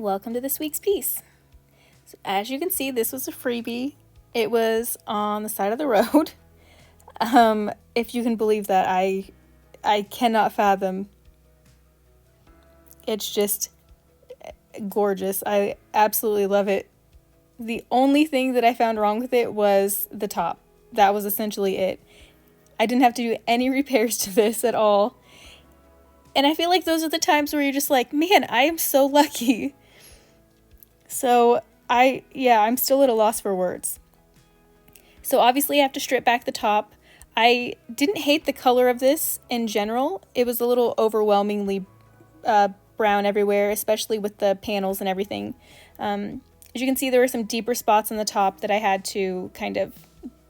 Welcome to this week's piece. So as you can see, this was a freebie. It was on the side of the road. If you can believe that, I cannot fathom. It's just gorgeous. I absolutely love it. The only thing that I found wrong with it was the top. That was essentially it. I didn't have to do any repairs to this at all. And I feel like those are the times where you're just like, man, I am so lucky. So I'm still at a loss for words. So obviously I have to strip back the top. I didn't hate the color of this in general. It was a little overwhelmingly brown everywhere, especially with the panels and everything. As you can see, there were some deeper spots on the top that I had to kind of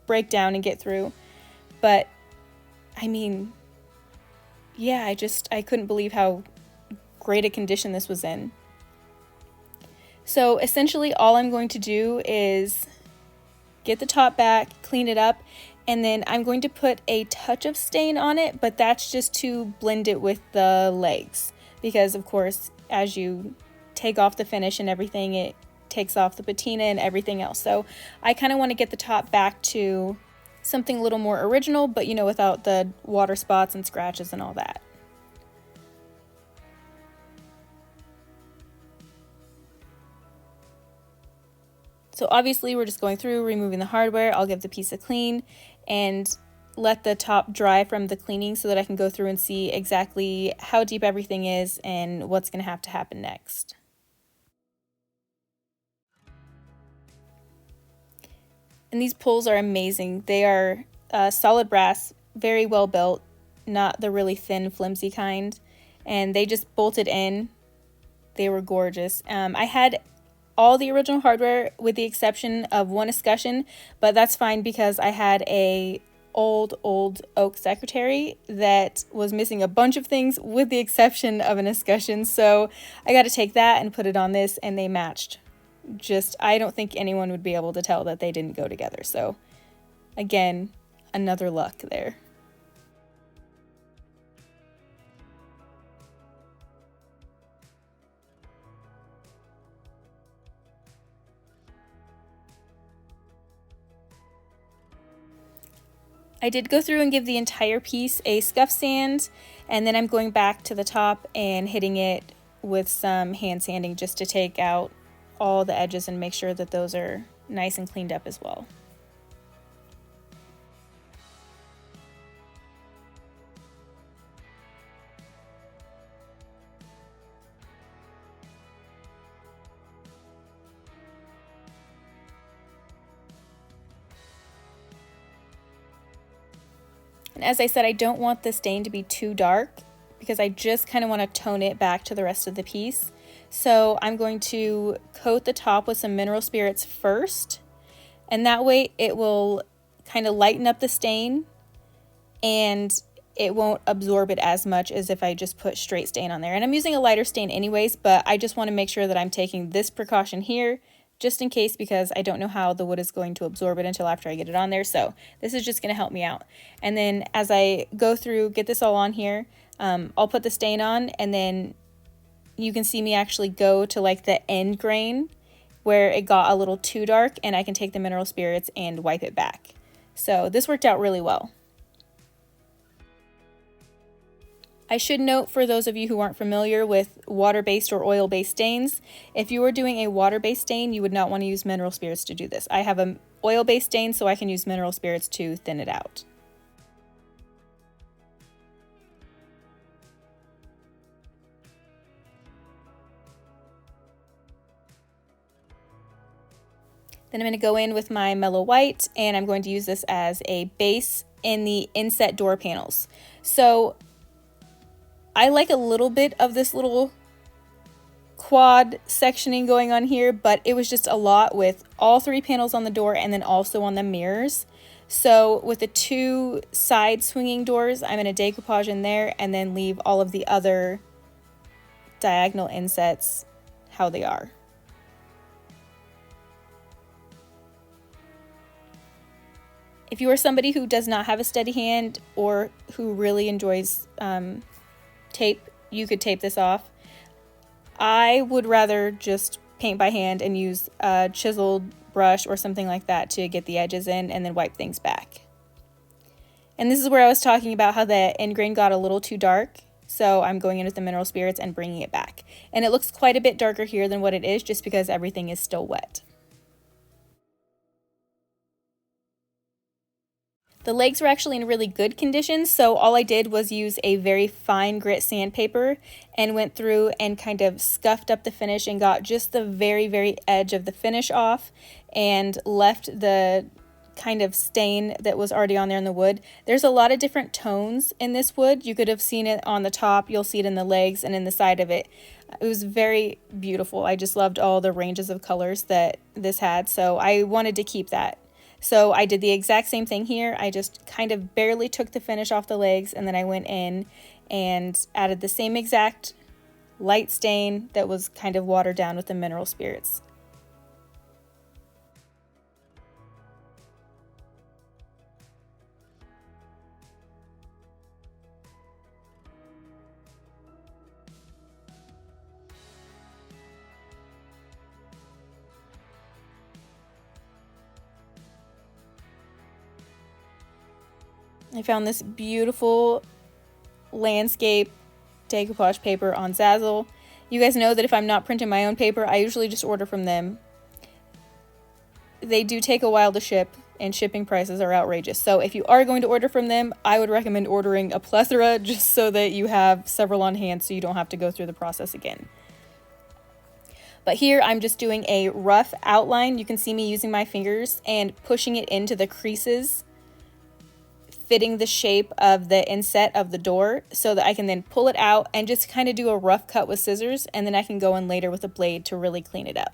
break down and get through. But, I mean, yeah, I couldn't believe how great a condition this was in. So essentially all I'm going to do is get the top back, clean it up, and then I'm going to put a touch of stain on it, but that's just to blend it with the legs. Because of course, as you take off the finish and everything, it takes off the patina and everything else. So I kind of want to get the top back to something a little more original, but without the water spots and scratches and all that. So obviously we're just going through, removing the hardware. I'll give the piece a clean and let the top dry from the cleaning so that I can go through and see exactly how deep everything is and what's going to have to happen next. And these pulls are amazing. They are solid brass, very well built, not the really thin, flimsy kind. And they just bolted in. They were gorgeous. I had all the original hardware with the exception of one escutcheon, but that's fine because I had a old oak secretary that was missing a bunch of things with the exception of an escutcheon. So I got to take that and put it on this, and they matched. I don't think anyone would be able to tell that they didn't go together. So again, another luck there. I did go through and give the entire piece a scuff sand, and then I'm going back to the top and hitting it with some hand sanding just to take out all the edges and make sure that those are nice and cleaned up as well. And as I said, I don't want the stain to be too dark because I just kind of want to tone it back to the rest of the piece. So I'm going to coat the top with some mineral spirits first, and that way it will kind of lighten up the stain and it won't absorb it as much as if I just put straight stain on there. And I'm using a lighter stain anyways, but I just want to make sure that I'm taking this precaution here just in case, because I don't know how the wood is going to absorb it until after I get it on there. So this is just going to help me out. And then as I go through, get this all on here, I'll put the stain on, and then you can see me actually go to like the end grain where it got a little too dark, and I can take the mineral spirits and wipe it back. So this worked out really well. I should note, for those of you who aren't familiar with water-based or oil-based stains, if you were doing a water-based stain, you would not want to use mineral spirits to do this. I have an oil-based stain, so I can use mineral spirits to thin it out. Then I'm going to go in with my Mellow White, and I'm going to use this as a base in the inset door panels. So I like a little bit of this little quad sectioning going on here, but it was just a lot with all three panels on the door and then also on the mirrors. So with the two side swinging doors, I'm going to decoupage in there and then leave all of the other diagonal insets how they are. If you are somebody who does not have a steady hand or who really enjoys tape, you could tape this off. I would rather just paint by hand and use a chiseled brush or something like that to get the edges in and then wipe things back. And this is where I was talking about how the end grain got a little too dark. So I'm going in with the mineral spirits and bringing it back. And it looks quite a bit darker here than what it is just because everything is still wet. The legs were actually in really good condition, so all I did was use a very fine grit sandpaper and went through and kind of scuffed up the finish and got just the very, very edge of the finish off and left the kind of stain that was already on there in the wood. There's a lot of different tones in this wood. You could have seen it on the top, you'll see it in the legs and in the side of it. It was very beautiful. I just loved all the ranges of colors that this had, so I wanted to keep that. So I did the exact same thing here. I just kind of barely took the finish off the legs, and then I went in and added the same exact light stain that was kind of watered down with the mineral spirits. I found this beautiful landscape decoupage paper on Zazzle. You guys know that if I'm not printing my own paper, I usually just order from them. They do take a while to ship, and shipping prices are outrageous. So if you are going to order from them, I would recommend ordering a plethora just so that you have several on hand so you don't have to go through the process again. But here I'm just doing a rough outline. You can see me using my fingers and pushing it into the creases, fitting the shape of the inset of the door so that I can then pull it out and just kind of do a rough cut with scissors, and then I can go in later with a blade to really clean it up.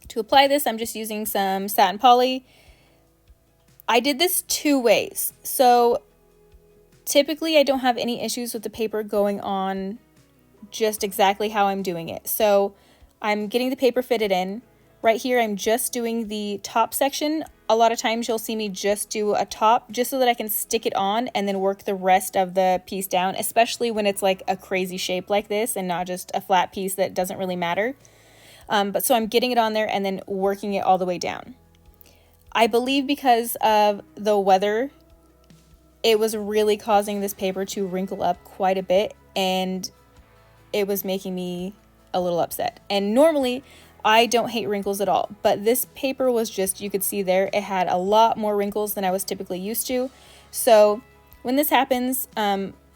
To apply this, I'm just using some satin poly. I did this two ways. So typically I don't have any issues with the paper going on just exactly how I'm doing it. So I'm getting the paper fitted in. Right here I'm just doing the top section. A lot of times you'll see me just do a top just so that I can stick it on and then work the rest of the piece down, especially when it's like a crazy shape like this and not just a flat piece that doesn't really matter. But so I'm getting it on there and then working it all the way down. I believe because of the weather, it was really causing this paper to wrinkle up quite a bit, and it was making me a little upset. And normally I don't hate wrinkles at all, but this paper was just, you could see there, it had a lot more wrinkles than I was typically used to. So when this happens,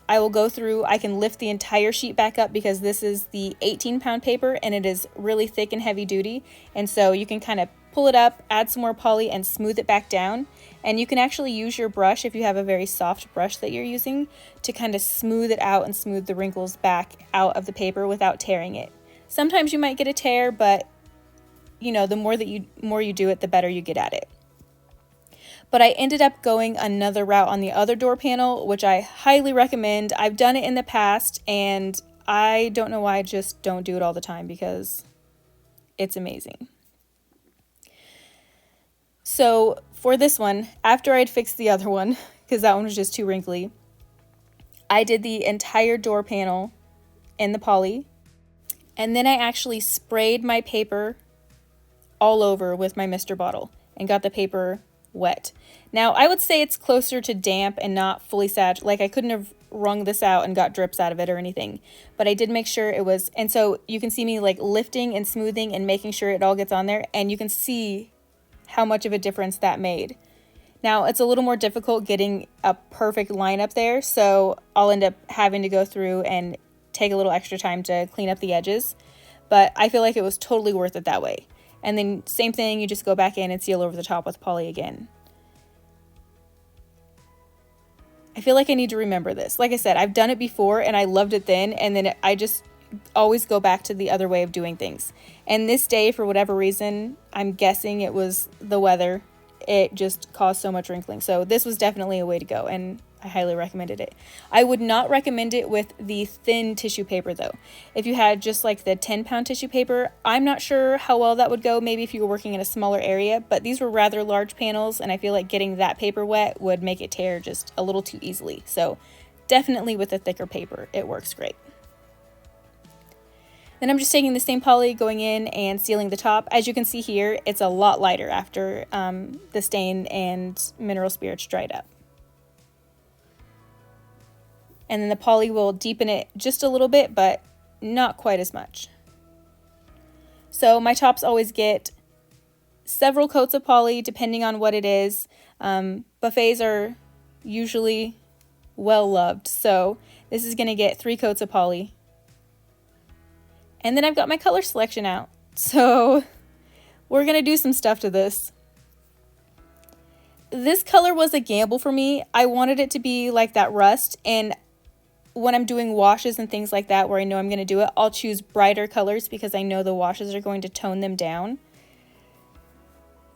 I will go through, I can lift the entire sheet back up because this is the 18-pound paper and it is really thick and heavy duty. And so you can kind of pull it up, add some more poly, and smooth it back down. And you can actually use your brush, if you have a very soft brush that you're using, to kind of smooth it out and smooth the wrinkles back out of the paper without tearing it. Sometimes you might get a tear, but you know, the more you do it, the better you get at it. But I ended up going another route on the other door panel, which I highly recommend. I've done it in the past, and I don't know why I just don't do it all the time because it's amazing. So for this one, after I'd fixed the other one, because that one was just too wrinkly, I did the entire door panel in the poly, and then I actually sprayed my paper all over with my Mr. bottle and got the paper wet. Now I would say it's closer to damp and not fully saturated. Like I couldn't have wrung this out and got drips out of it or anything, but I did make sure it was, and so you can see me like lifting and smoothing and making sure it all gets on there, and you can see how much of a difference that made. Now it's a little more difficult getting a perfect line up there, so I'll end up having to go through and take a little extra time to clean up the edges, but I feel like it was totally worth it that way. And then same thing, you just go back in and seal over the top with poly again. I feel like I need to remember this. Like I said, I've done it before and I loved it then, and then I just always go back to the other way of doing things. And this day, for whatever reason, I'm guessing it was the weather, it just caused so much wrinkling. So this was definitely a way to go, and I highly recommended it. I would not recommend it with the thin tissue paper though. If you had just like the 10-pound tissue paper, I'm not sure how well that would go, maybe if you were working in a smaller area, but these were rather large panels, and I feel like getting that paper wet would make it tear just a little too easily. So definitely with a thicker paper, it works great. Then I'm just taking the same poly, going in and sealing the top. As you can see here, it's a lot lighter after the stain and mineral spirits dried up. And then the poly will deepen it just a little bit, but not quite as much. So my tops always get several coats of poly depending on what it is. Buffets are usually well loved, so this is going to get 3 coats of poly. And then I've got my color selection out. So we're going to do some stuff to this. This color was a gamble for me. I wanted it to be like that rust, and when I'm doing washes and things like that where I know I'm going to do it, I'll choose brighter colors because I know the washes are going to tone them down.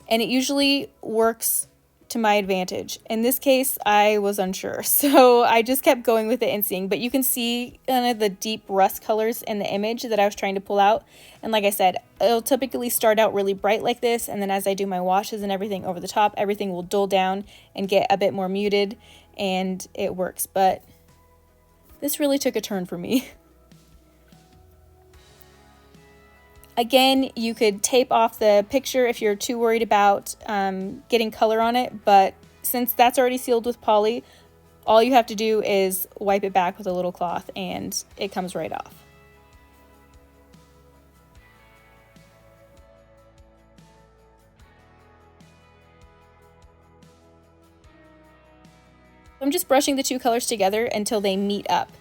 And it usually works to my advantage. In this case, I was unsure, so I just kept going with it and seeing. But you can see kind of the deep rust colors in the image that I was trying to pull out. And like I said, it'll typically start out really bright like this, and then as I do my washes and everything over the top, everything will dull down and get a bit more muted, and it works. But this really took a turn for me. Again, you could tape off the picture if you're too worried about getting color on it, but since that's already sealed with poly, all you have to do is wipe it back with a little cloth and it comes right off. I'm just brushing the 2 colors together until they meet up.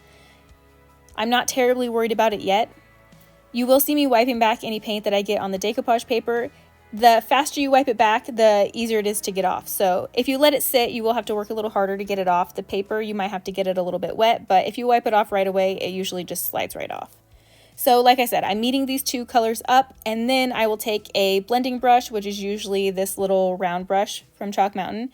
I'm not terribly worried about it yet. You will see me wiping back any paint that I get on the decoupage paper. The faster you wipe it back, the easier it is to get off. So if you let it sit, you will have to work a little harder to get it off. The paper, you might have to get it a little bit wet, but if you wipe it off right away, it usually just slides right off. So like I said, I'm meeting these 2 colors up, and then I will take a blending brush, which is usually this little round brush from Chalk Mountain,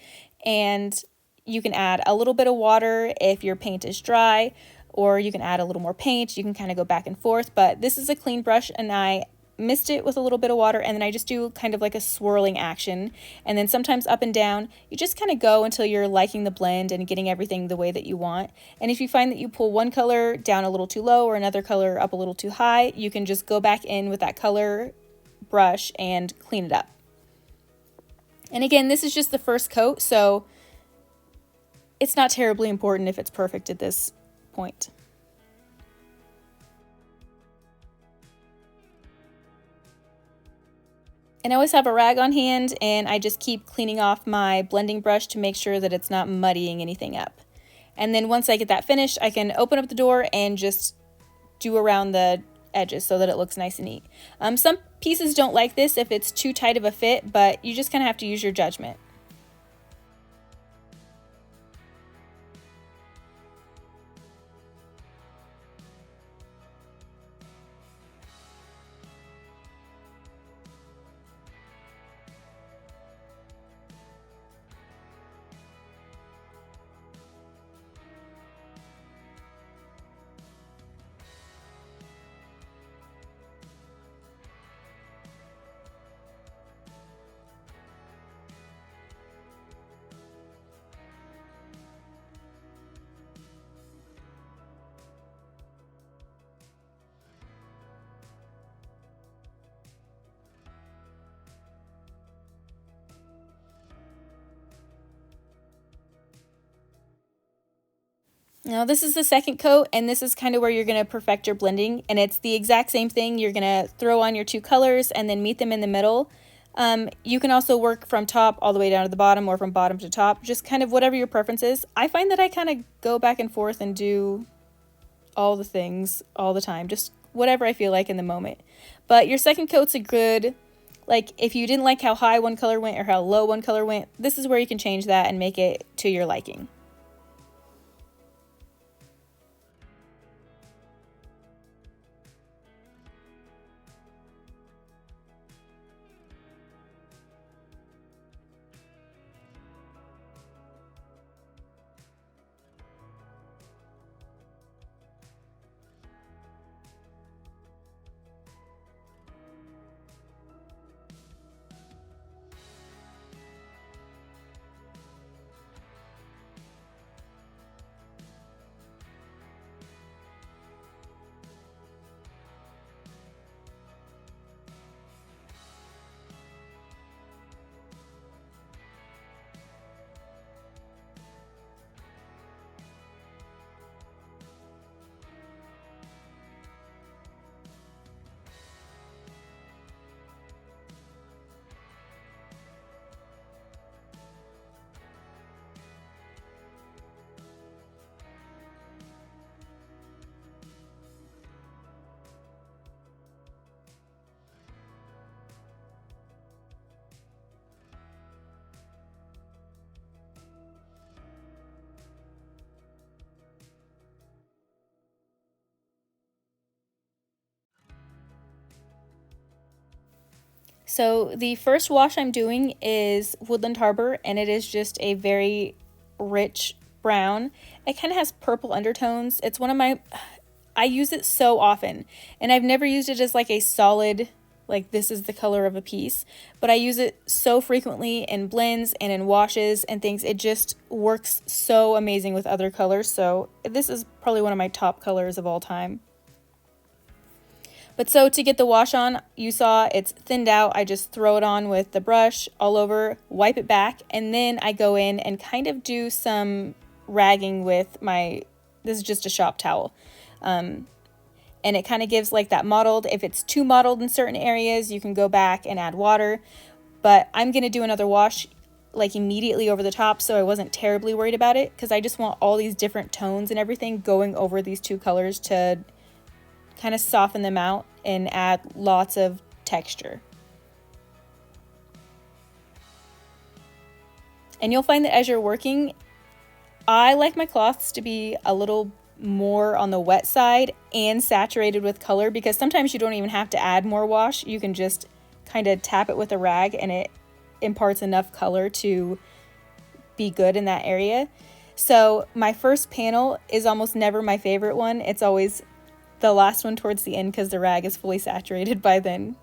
and you can add a little bit of water if your paint is dry, or you can add a little more paint. You can kind of go back and forth, but this is a clean brush, and I mist it with a little bit of water, and then I just do kind of like a swirling action, and then sometimes up and down. You just kind of go until you're liking the blend and getting everything the way that you want. And if you find that you pull one color down a little too low or another color up a little too high, you can just go back in with that color brush and clean it up. And again, this is just the first coat, so it's not terribly important if it's perfect at this point. And I always have a rag on hand, and I just keep cleaning off my blending brush to make sure that it's not muddying anything up. And then once I get that finished, I can open up the door and just do around the edges so that it looks nice and neat. Some pieces don't like this if it's too tight of a fit, but you just kind of have to use your judgment. Now this is the second coat, and this is kind of where you're going to perfect your blending, and it's the exact same thing. You're going to throw on your 2 colors and then meet them in the middle. You can also work from top all the way down to the bottom, or from bottom to top, just kind of whatever your preference is. I find that I kind of go back and forth and do all the things all the time, just whatever I feel like in the moment. But your second coat's a good, like if you didn't like how high one color went or how low one color went, this is where you can change that and make it to your liking. So the first wash I'm doing is Woodland Harbor, and it is just a very rich brown. It kind of has purple undertones. It's one of my, I use it so often, and I've never used it as like a solid, like this is the color of a piece, but I use it so frequently in blends and in washes and things. It just works so amazing with other colors. So this is probably one of my top colors of all time. But so to get the wash on, you saw it's thinned out. I just throw it on with the brush all over, wipe it back, and then I go in and kind of do some ragging with my, this is just a shop towel. And it kind of gives like that mottled. If it's too mottled in certain areas, you can go back and add water. But I'm going to do another wash like immediately over the top, so I wasn't terribly worried about it, because I just want all these different tones and everything going over these two colors to kind of soften them out and add lots of texture. And you'll find that as you're working, I like my cloths to be a little more on the wet side and saturated with color, because sometimes you don't even have to add more wash. You can just kind of tap it with a rag and it imparts enough color to be good in that area. So my first panel is almost never my favorite one. It's always the last one towards the end, because the rag is fully saturated by then.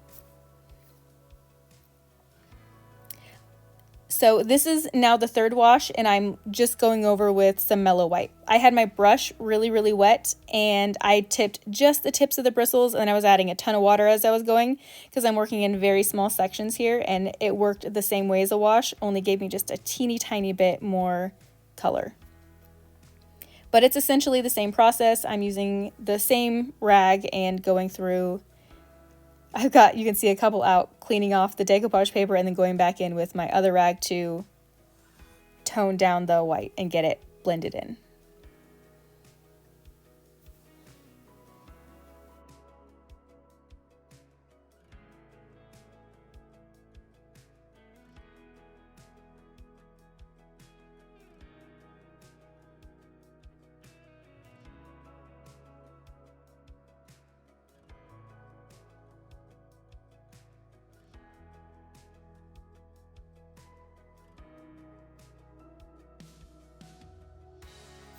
So this is now the third wash, and I'm just going over with some Mellow White. I had my brush really, really wet, and I tipped just the tips of the bristles, and I was adding a ton of water as I was going, because I'm working in very small sections here, and it worked the same way as a wash, only gave me just a teeny tiny bit more color. But it's essentially the same process. I'm using the same rag and going through, I've got, you can see a couple out, cleaning off the decoupage paper and then going back in with my other rag to tone down the white and get it blended in.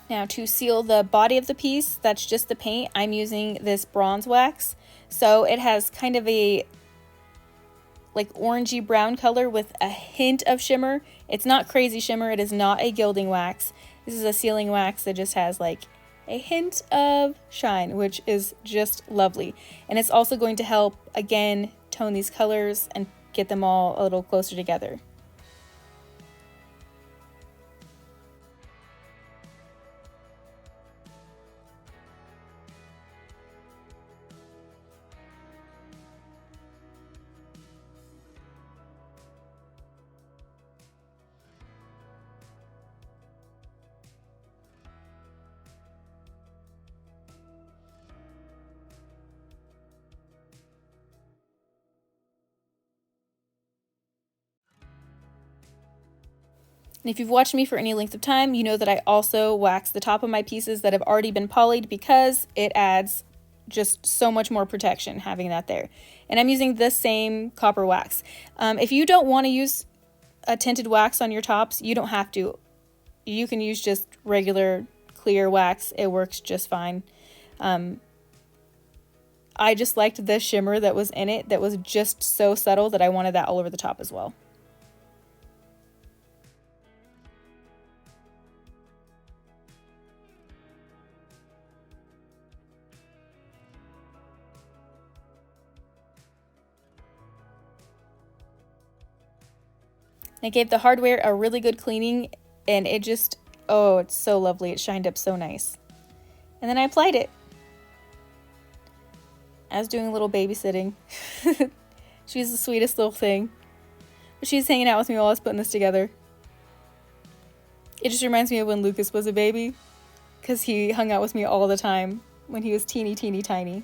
Now to seal the body of the piece, that's just the paint, I'm using this bronze wax. So it has kind of a like orangey brown color with a hint of shimmer. It's not crazy shimmer, it is not a gilding wax. This is a sealing wax that just has like a hint of shine, which is just lovely. And it's also going to help, again, tone these colors and get them all a little closer together. And if you've watched me for any length of time, you know that I also wax the top of my pieces that have already been polyed, because it adds just so much more protection having that there. And I'm using the same copper wax. If you don't want to use a tinted wax on your tops, you don't have to. You can use just regular clear wax. It works just fine. I just liked the shimmer that was in it that was just so subtle that I wanted that all over the top as well. I gave the hardware a really good cleaning, and it just, oh, it's so lovely. It shined up so nice. And then I applied it. I was doing a little babysitting. She's the sweetest little thing. But she's hanging out with me while I was putting this together. It just reminds me of when Lucas was a baby, because he hung out with me all the time when he was teeny, teeny, tiny.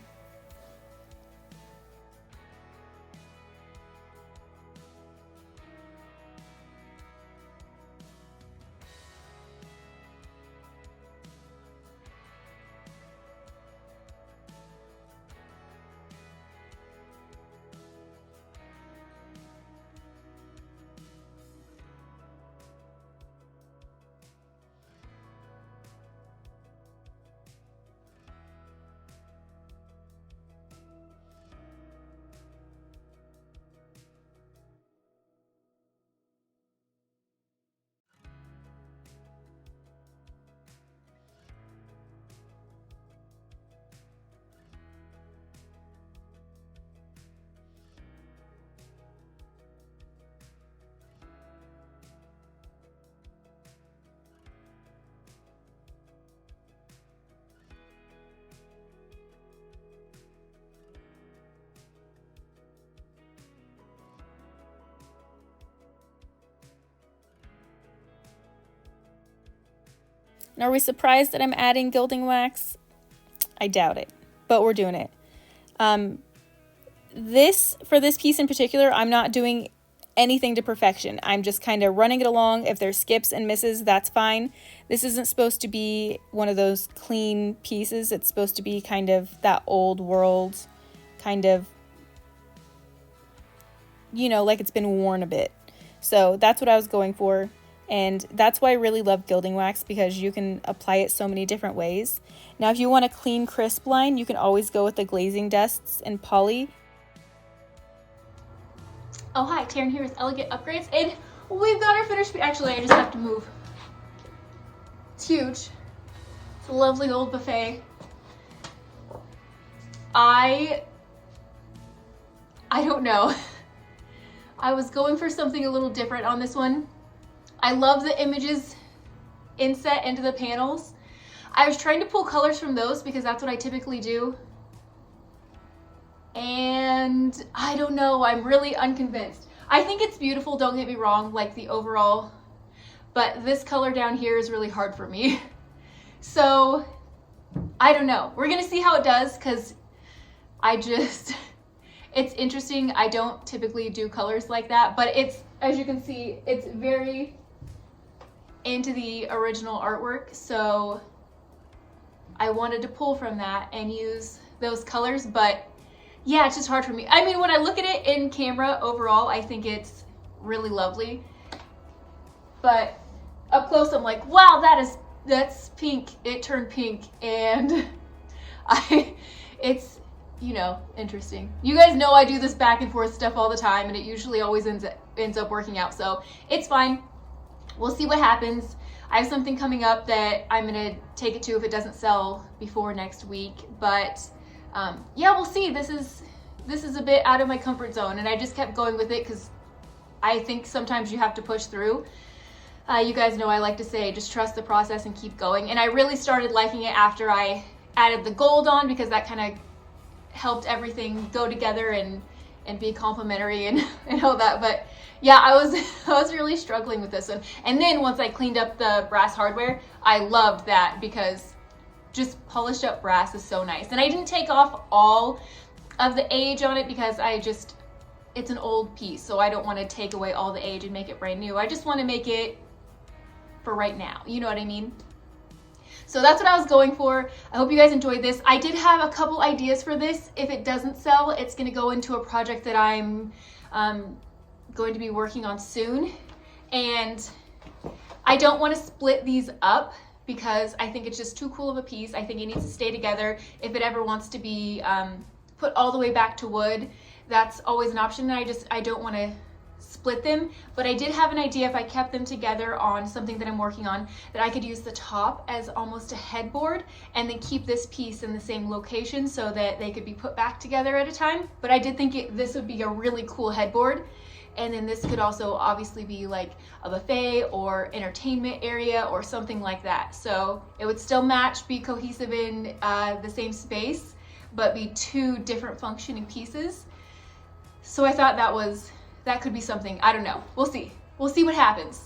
Are we surprised that I'm adding gilding wax? I doubt it, but we're doing it. For this piece in particular, I'm not doing anything to perfection. I'm just kind of running it along. If there's skips and misses, that's fine. This isn't supposed to be one of those clean pieces. It's supposed to be kind of that old world, kind of, you know, like it's been worn a bit. So that's what I was going for. And that's why I really love gilding wax, because you can apply it so many different ways. Now, if you want a clean, crisp line, you can always go with the glazing dusts and poly. Oh, hi, Taryn here with Elegant Upgrades, and we've got our finished piece. Actually, I just have to move. It's huge. It's a lovely old buffet. I don't know. I was going for something a little different on this one. I love the images inset into the panels. I was trying to pull colors from those because that's what I typically do. And I don't know, I'm really unconvinced. I think it's beautiful, don't get me wrong, like the overall, but this color down here is really hard for me. So, I don't know. We're gonna see how it does, because it's interesting. I don't typically do colors like that, but it's, as you can see, it's very into the original artwork, so I wanted to pull from that and use those colors, but yeah, it's just hard for me. I mean, when I look at it in camera overall, I think it's really lovely, but up close I'm like, wow, that's pink. It turned pink, and it's, you know, interesting. You guys know I do this back and forth stuff all the time, and it usually always ends up working out, so it's fine. We'll see what happens. I have something coming up that I'm gonna take it to if it doesn't sell before next week, but yeah, we'll see. This is a bit out of my comfort zone, and I just kept going with it because I think sometimes you have to push through. You guys know I like to say just trust the process and keep going, and I really started liking it after I added the gold on, because that kind of helped everything go together and be complimentary and all that. But yeah, I was really struggling with this one. And then once I cleaned up the brass hardware, I loved that, because just polished up brass is so nice. And I didn't take off all of the age on it because it's an old piece, so I don't want to take away all the age and make it brand new. I just want to make it for right now, you know what I mean? So that's what I was going for. I hope you guys enjoyed this. I did have a couple ideas for this. If it doesn't sell, it's going to go into a project that I'm going to be working on soon. And I don't want to split these up because I think it's just too cool of a piece. I think it needs to stay together. If it ever wants to be put all the way back to wood, that's always an option. And I don't want to split them, but I did have an idea if I kept them together on something that I'm working on, that I could use the top as almost a headboard and then keep this piece in the same location so that they could be put back together at a time. But I did think this would be a really cool headboard, and then this could also obviously be like a buffet or entertainment area or something like that. So it would still match, be cohesive in the same space, but be two different functioning pieces. So I thought that could be something. I don't know. We'll see. We'll see what happens.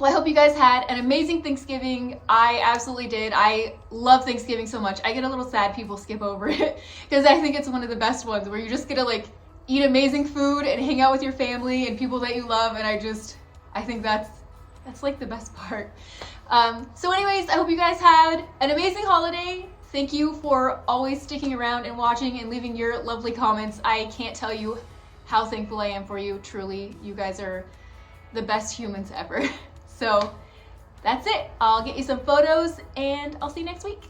Well, I hope you guys had an amazing Thanksgiving. I absolutely did. I love Thanksgiving so much. I get a little sad people skip over it because I think it's one of the best ones where you just get to like eat amazing food and hang out with your family and people that you love. And I think that's like the best part. So anyways, I hope you guys had an amazing holiday. Thank you for always sticking around and watching and leaving your lovely comments. I can't tell you how thankful I am for you. Truly, you guys are the best humans ever. So that's it. I'll get you some photos and I'll see you next week.